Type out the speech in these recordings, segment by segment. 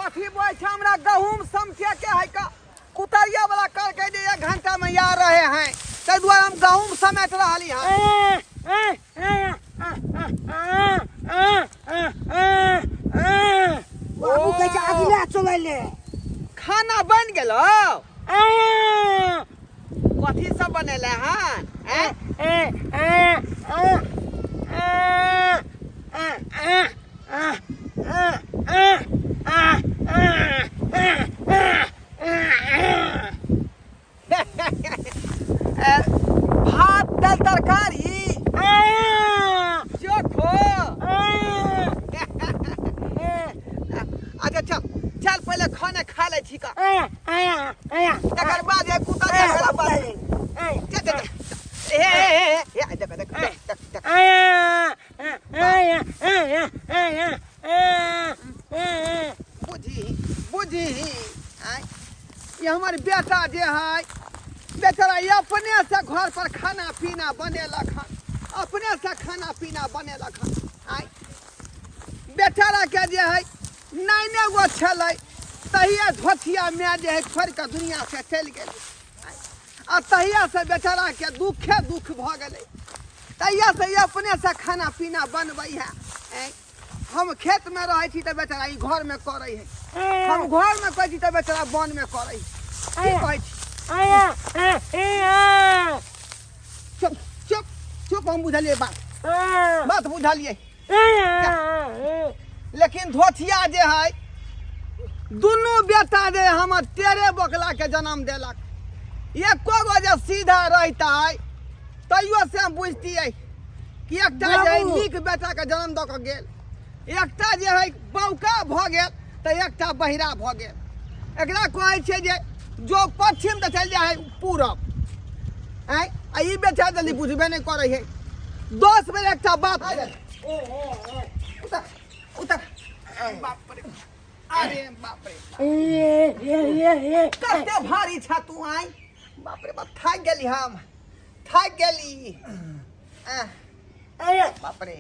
कथी बोल छ हमरा गहूम समझे के है का कुतरिया वाला करके जे 1 घंटा में आ रहे हैं ते द्वारा हम गहूम समेट रहली हैं। बाबू कैसे अगला चले खाना बन गेलो कथी सब बनेले हैं भात दाल तरकारी चोखो अच्छा चल चल पहले खाना खा ले छी का तकर बाद एक कुत्ता झगड़ा बात चल चल ए देख देख देख बुझी बुझी ये हमारे बेटा जे है बेचारा ये अपने से घर पर खाना पीना बनेला खान अपने से खाना पीना बनेला खान आई बेचारा के जे है नाइने गो छलै तहिया धोथिया में जे है छोड़ के दुनिया से चल गेलै आ तहिया से बेचारा के दुखे दुख भ गेलै तहिया से ये अपने से खाना पीना बनबै है हम खेत में रहे छी त बेचारा ई घर में करे है हम घर में कहै छी त बेचारा वन में करे है की कहै छी चुप चुप चुप हम बुझलिए बात बुझलिए लेकिन धोथिया जे है दुनू बेटा जे हमर 13 बकला के जन्म देलक एको गो जे सीधा रहता है तैयो से हम बुझतियै कि एकटा जे है नीक बेटा के जन्म द के गेल एकटा जे है बौका भ गेल त एकटा बहिरा भ गेल एकरा कहै छै जे जो पश्चिम त चल जाए पूरब आ ई बेटा जल्दी बुझबे नहीं करे है 10 बेर एकटा बात उतर उतर बाप रे अरे बाप रे कते भारी छ तू आई बाप रे बाप थाक गेली हम थाक गेली बाप रे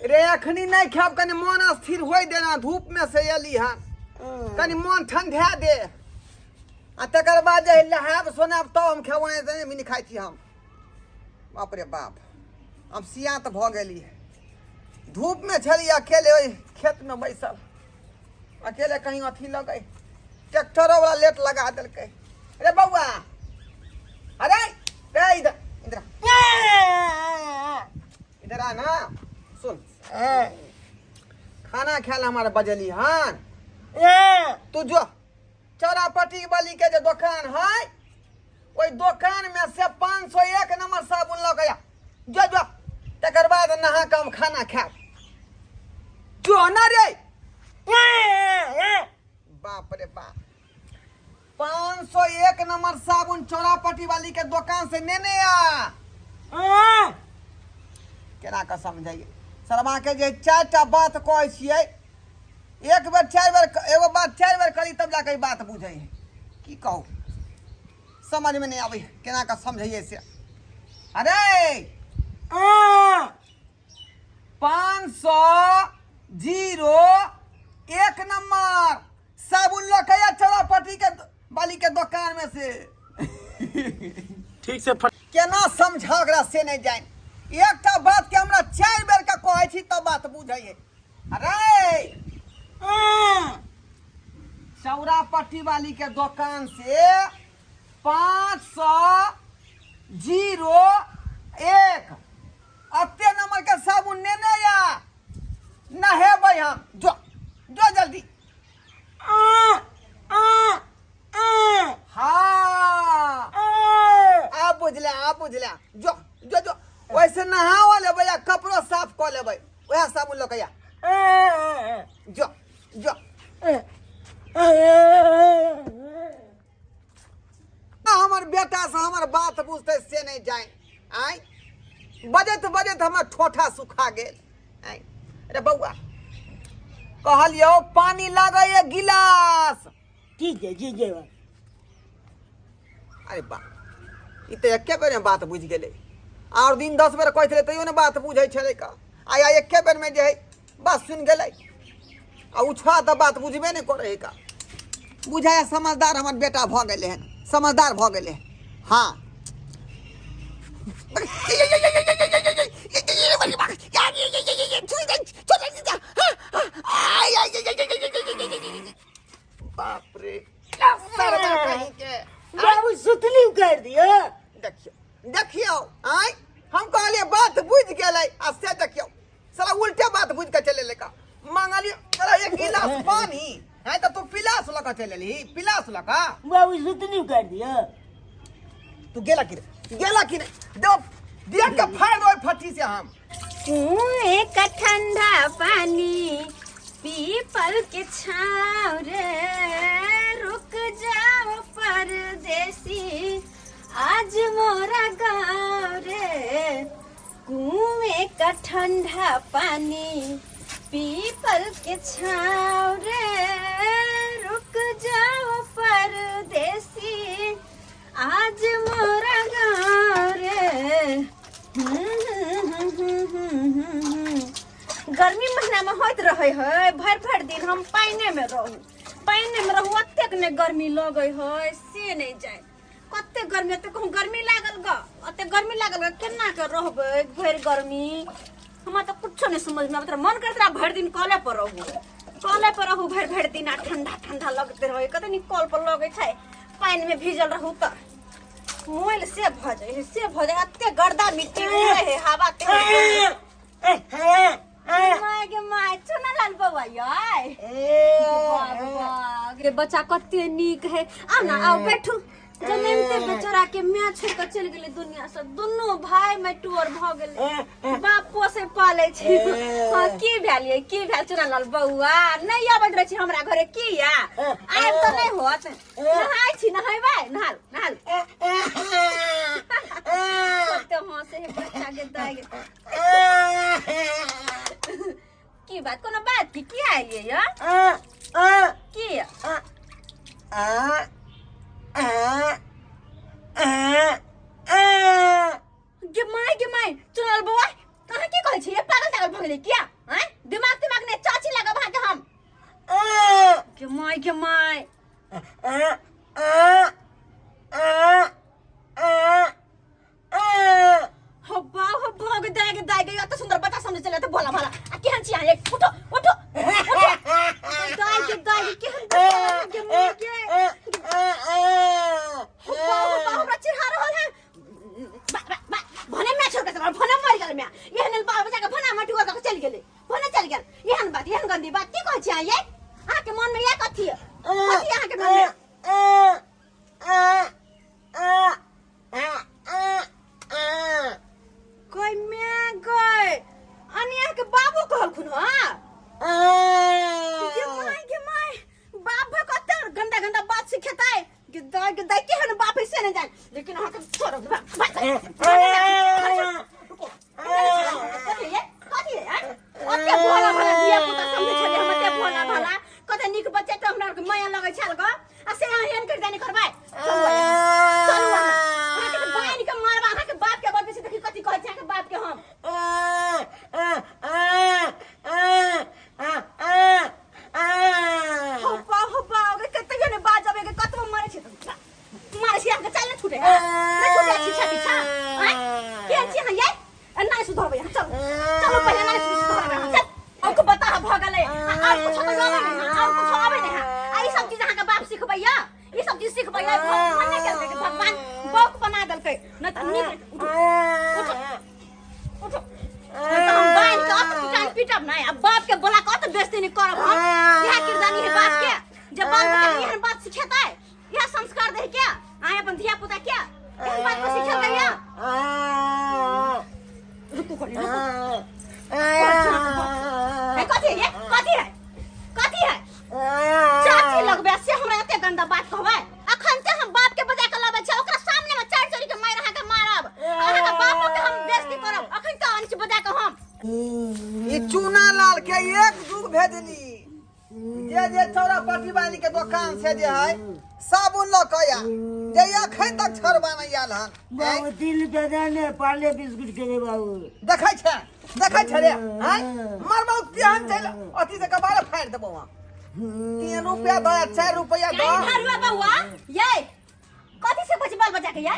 रे अखनी नहीं खाब कनी मन स्थिर होई देना धूप में से एली हन कनी मन ठंडा दे आ तकर बाद जे लहाब सोनाब तो हम खेवाए से नहीं खाई थी हम बाप रे बाप हम सियात भ गेली धूप में छली अकेले ओई खेत में बैसल अकेले कहीं अथी लगे ट्रैक्टर वाला लेट लगा देलकै अरे बउआ अरे रे इधर इधर इधर आ ना सुन खाना खाला हमारे बजली हन तू जो चौरापट्टी वाली के जो दुकान है ओई दुकान में से 501 नंबर साबुन ल गया जो जो तकर बाद नहा के हम खाना खाब जो ना रे बाप रे बाप 501 नंबर साबुन चौरापट्टी वाली के दुकान से नेने आ केना का समझाइए शर्मा के जे 4टा बात कहै छियै एक बेर 4 बेर एगो बात 4 बेर करी तब जाके बात बुझै है की कहू समझ में नहीं आवे केना का समझाइए से अरे 501 नंबर साबुन लखैया चौरापट्टी के वाली के दुकान में से ठीक से केना समझा ओकरा से नहीं जाए एकटा बात के हमरा 4 बेर का कहै छी तब बात बुझै है अरे चौरापट्टी वाली के दुकान से 501 अत्ते नंबर के साबुन नेने या नहेबै हम जो जो जल्दी हाँ आप बुझला जो जो जो वैसे नहावा लेबै या कपड़ो साफ क लेबै वह साबुन लकैया जो जो हमर बेटा से हमर बात बुझते से नहीं जाए आई बजत बजत हमर ठोठा सुखा गेल आई अरे बउआ कहलियो पानी लागे ये गिलास ठीक है जी जी अरे बा ई तो एके बेर में बात बुझ गेलै और दिन 10 बेर कहै छलै तैयो ने बात बुझै छलै का आया एके बेर में जे है बात सुन गेलै आ उछवा तो बात बुझबे नहीं करे का बुझाए समझदार हमार बेटा भ गेले हन समझदार भ गेले हाँ बाप रे कहीं के बाबू सुतली कर दियो देखियो देखियो आय हम कहलिए बात बुझ गेलै आ से देखियो साला उल्टे बात बुझ के चले लेका मांगलियो साला एक गिलास पानी है तो तू पिलास लका चले ली पिलास लका बाबू सुतली कर दियो तू गेला कि दो देख के फाड़ दो फटी से हम कुएं का ठंडा पानी पीपल के छाँव रे रुक जाओ परदेसी आज मोरा गाँव रे कुएं का ठंडा पानी पीपल के छाँव रे रुक जाओ परदेसी आज मोरा गाँव रे गर्मी महीना में होत रहे है भर भर दिन हम पानी में रहू अतेक ने गर्मी लगे है से नहीं जाए कते गर्मी गर्मी लागल ग केना के रहबे भर गर्मी हमरा तो कुछ नहीं समझ में आबत मन करत भर दिन कॉले पर रहू भर दिन आ ठंडा ठंडा लगते रहे कते नि कॉल पर लगे छै पानी में भीजल रहू त मोइल से भ जाए अते गर्दा मिट्टी है हवा के माय चुना लाल बउआ याय बाबा बच्चा कते नीक है आ ना आओ बैठू जन्मते बेचारा के मैं छोड़ के चल गेले दुनिया से दोनों भाई में टूर भ गेले बापो से पाले छै हां की भेल चुना लाल बउआ नहीं आबत रह छी हमरा घरे की या आब तो नहीं होत नहाय छी नहायबे नहाल कते हंसे है बच्चा के दाई की बात कोनो बात की आइए या की गे माय चुनाल बउआ कहां की कहै छी पागल भगले क्या हैं दिमाग ने चाची लगा भा के हम गे माय हो भाग दागे या तो सुंदर बच्चा समझ चले तो भोला भला आ केहन छी आए उठो दागे केहन गे माय के हमरा चिढ़ा रहल है भने मैं छोड़ के भने मर गेल मैं एहन बाल बच्चा के भने मटुआ के चल गेल एहन बात एहन गंदी बात की कहै छी आए आ के मन में या कथी आ के मन में कोई मैं गए अनिया के बाबू कहलखुन हां के माय बाप भे कते गंदा बात सिखेताय के दाई केहन बाप से नहीं जान लेकिन हां के छोड़ कथी है ओते भोला भला दिया पुता समझे छले हम ओते भोला भला कते निक बच्चा त हमरा के माया लगे छल ग आ से एहन कर जाने करबा चलू हां के बहन के मारबा हां के बाप के बदले से देखी कथी कहै छै के बाप के हम हो कते गने बाजबे के कतबो मारे छै मारे छै के चल न छूटे नहीं छूटे छी छाती छा के छी हां ये नहीं सुधरबे चलो पहले नहीं सुधरबे चल हमको बता भगले और कुछ तो आवे नहीं और कुछ आवे नहीं आई सब चीज हां का बाप सिखबैया ई सब चीज सिखबैया भगवान ने कहलकै कि भगवान बौक बना देलकै न त निक उठो हम बाइन का तो पिटब नहीं अब बाप के बोला का तो बेइज्जती नहीं करब हम यह किरदानी है बाप के जब बाप के यह बात सिखाता है यह संस्कार दे क्या आए अपन धिया पुता क्या यह बात को सिखाता है रुको कथी है चाची लगबे से हमरा एते गंदा बात कहबै अखन ते हम बाप के बजा के लाबै छै ओकरा सामने में चार चोरी के मार रहा के मारब अहाँ के बाप के हम बेइज्जती करब अखन त अंच बजा के हम ये चूना लाल के एक दुग भेजली जे चौरा पट्टी वाली के दुकान से जे है साबुन लो कया जे अखन तक छोड़बा नहीं आयल हन बाबू 3 रुपया देने पाले बिस्कुट के रे बाबू देखै छै रे हैं मारबौ तेहन चल अथी से कबाड़ फाड़ देबौ 3 रुपया दो 4 रुपया दो यही घरवा बउआ ये कथी से बच बाल बच्चा के ये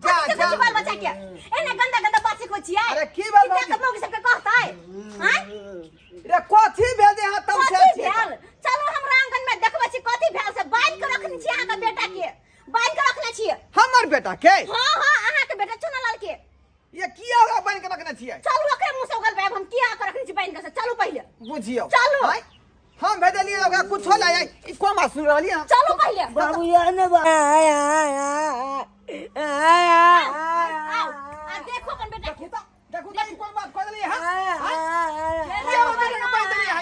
कथी से बच बाल बच्चा के एने गंदा गंदा बात सिखबै छियै अरे की बाल बच्चा के मौगी सबके कहतै हैं रे कथी भेल जे हां तब से कथी भेल चलो हमरा आंगन में देखबै छी कथी भेल से बांध के रखने छी अहाँ के बेटा के बांध के रखने छी हमर बेटा के हां हां अहाँ के बेटा चुनलाल के ये किया ओकरा बांध के रखने छियै चलू ओकरे मुंह से उगल बैग हम किया के रखने छी बांध के से चलू पहिले बुझियो चलू। हैं? हम भेजलिए ओकरा कुछो ला आई ई कोन बात सुन रहलिए चलू पहिले बाबू या ने आओ आ देखो अपन बेटा के देखू त ई कोन बात कर देलिए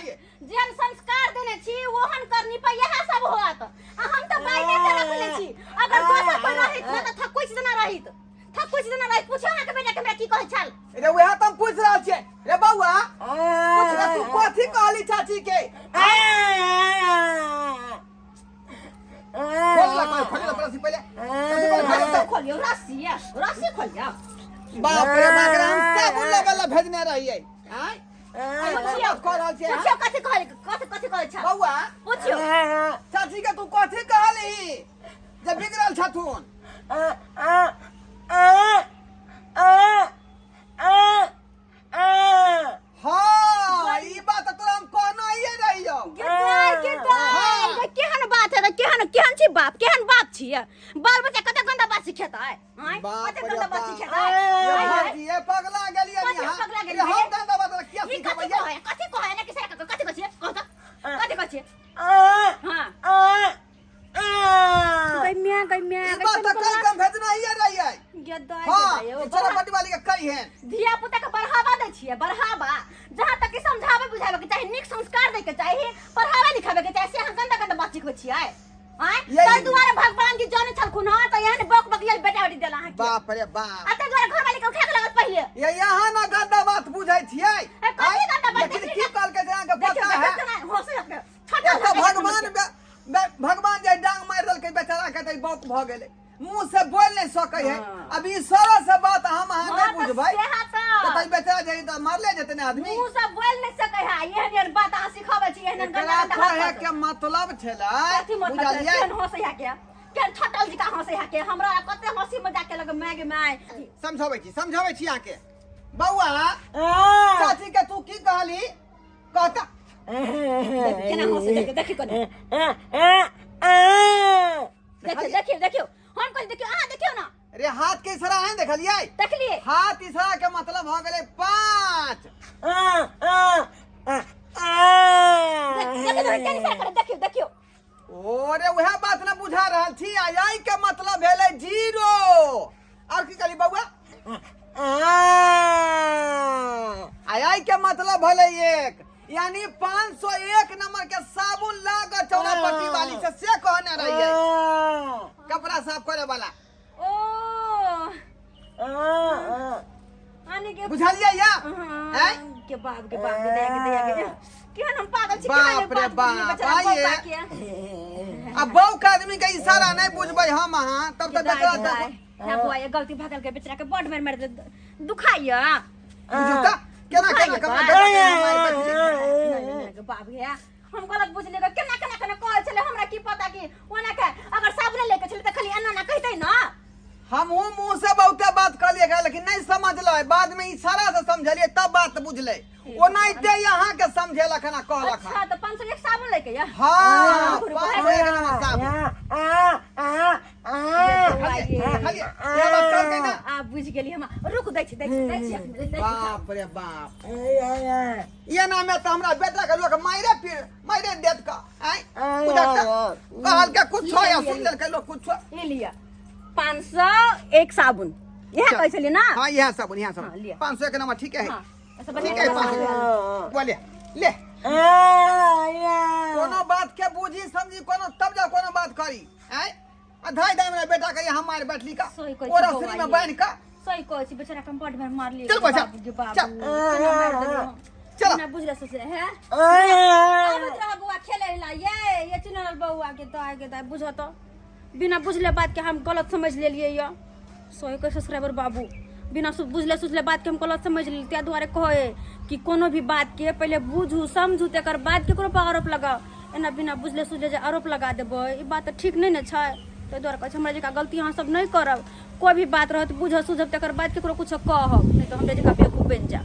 ये जेहन संस्कार देने छी ओहन करनी पर यह सब होत आ हम तो बाइने के रखले छी अगर दोसर पर रहित न त थकुच देना रहित पूछो अहाँ के बेटा के हमरा की कहै छल रे वह त हम पूछ रहल छियै रे बौआ पूछ तू कथी कहली चाची के खोल ला पड़सी पहले खोलियो रस्सी खोलियो बाप रे बाप रे हम साबुन लगल भेजने रहिए हैं पूछियो कह रहल छियै पूछियो कथी कहै छल बौआ पूछियो चाची के तू कथी कहली जब बिगड़ल छथुन हाँ ई बात तोरा हम कहना ही रहियो गिरदार केहन बात है केहन छी बाप केहन बाप छियै बाल बच्चा कते गंदा बात सिखेतै हैं कते गंदा बात सिखेतै ये पगला गेलिए कथी यहाँ पगला ये गेलिए? हम गंदा बात किया ई सिखाबै कथी कहै ने किसे कथी कहै छियै कथी कहै छियै हां गैम्या ई बात त कल कम भेजना ही रहिए गिरदार हां चलो पट्टी वाली के कही है धिया पुता के बढ़ावा दै छियै बढ़ावा जहाँ तक कि समझावे बुझावे के चाही नीक संस्कार दै के चाही पढ़ावे लिखावे के चाही से अहाँ गंदा गंदा बात सिखबै छियै आय यही- तै दुआरे भगवान जी जाने छलखुन हां त एहन बक बकियल बेटा बेटी देला अहाँ के बाप रे बाप आ तै दुआरे घर वाली के उठा के लगत पहिले ये यहाँ ना गंदा बात बुझै छियै कथी गंदा बात लेकिन बुझै की छियै? कल के अहाँ के पता है है एक भगवान जे डांग मार देलकै बेचारा के त बाप भ गेलै मुंह से बोल नहीं सकै है अब ई सरल से बात हम अहाँ नहीं बुझबै तो तई बेचारा जे त मारले जेते ने आदमी मुंह से बोल नहीं सकै है एहन बात अहाँ सिखाबै छी एहन गंदा एकरा गंदा कहे बात के मतलब छलै कथी मतलब है बुझलियै केहन हंसै है के केहन छटल जी का हंसै है के हमरा कते हंसी मजाक के लगे माय समझाबै छी अहाँ के बौआ चाची के तू की कहली कहता केना हंसै देखि कोने देखियो हम कह देखियो अहाँ देखियो ना रे हाथ के इशारा है देखलियै देखलिए हाथ इशारा के मतलब हो गेलै 5 देखियो ओरे वह बात ना बुझा रहल छी आई के मतलब भेलै 0 और की कहली बौआ आई के मतलब भेलै 1 यानी 501 नंबर के साबुन लाग चौड़ा पट्टी वाली से कहने रहिए कपड़ा साफ करे वाला आने के बुझलिए या हैं के बाप के दया केहन हम पागल छी बाप रे बाप आइए अब बहु के आदमी के इशारा नहीं बुझबै हम अहाँ तब तक बेचारा ना बुआ ये गलती भागल के बेचारा के बड मार दुखाइया बुझता केना बाप गया हम गलत बुझले केना कहै छले हमरा की पता कि ओना के अगर साबुन लेके छले त खाली एना ना कहतै ना हम मुंह से बहुते बात कहलिए लेकिन नहीं समझल बाद में इशारा से समझलिए तब बात बुझले ओनाइते यहाँ के समझेलक ना कहलक अच्छा तो 501 साबुन लेके या हाँ 501 नंबर साबुन खालिए ये बात कर के ना आ बुझ गेली हम रुक दै छी बाप रे बाप ये ना में तो हमरा बेटा के लोग मारे देत का आई कहल के कुछ या सुन लेल के लोग कुछ ले लिया 501 साबुन यह कह चलिए ना हाँ यह साबुन यह हाँ, लिया। साबुन 501 नंबर ठीक है ऐसा ठीक है 501 बोले ले कोनो बात के बुझी समझी कोनो तब जा कोनो बात करी आई अधाई दाई मेरा बेटा के यहाँ मार बैठली का सही कहै छी और बौआ असली में ये। बैठ का सही कहै छी बेचारा कम बड मार लिए चल बच्चा, चल। चलो बिना बुझले सोचले है अरे अब तो बुआ खेले ला ये चुनल बउआ के तो आगे तो बुझ तो बिना बुझले बात के हम गलत समझ लेलिए ये सोए के ससुराबर बाबू बिना बुझले सुझले बात के हम गलत समझ लेलिए त्या दुआरे कहे कि कोनो भी बात के पहले बुझू समझू तकर बाद केकरो पर आरोप लगाओ एना बिना बुझले सुझले जे आरोप लगा देबै ई बात तो ठीक नहीं न छै ताहि दुआरे कहै छै हमरा जका गलती अहाँ सब नहीं करब कोई भी बात रहत बुझ सुझब तकर बाद केकरो कुछ कहब नहीं तो हमरा जका बेवकूफ बनि जा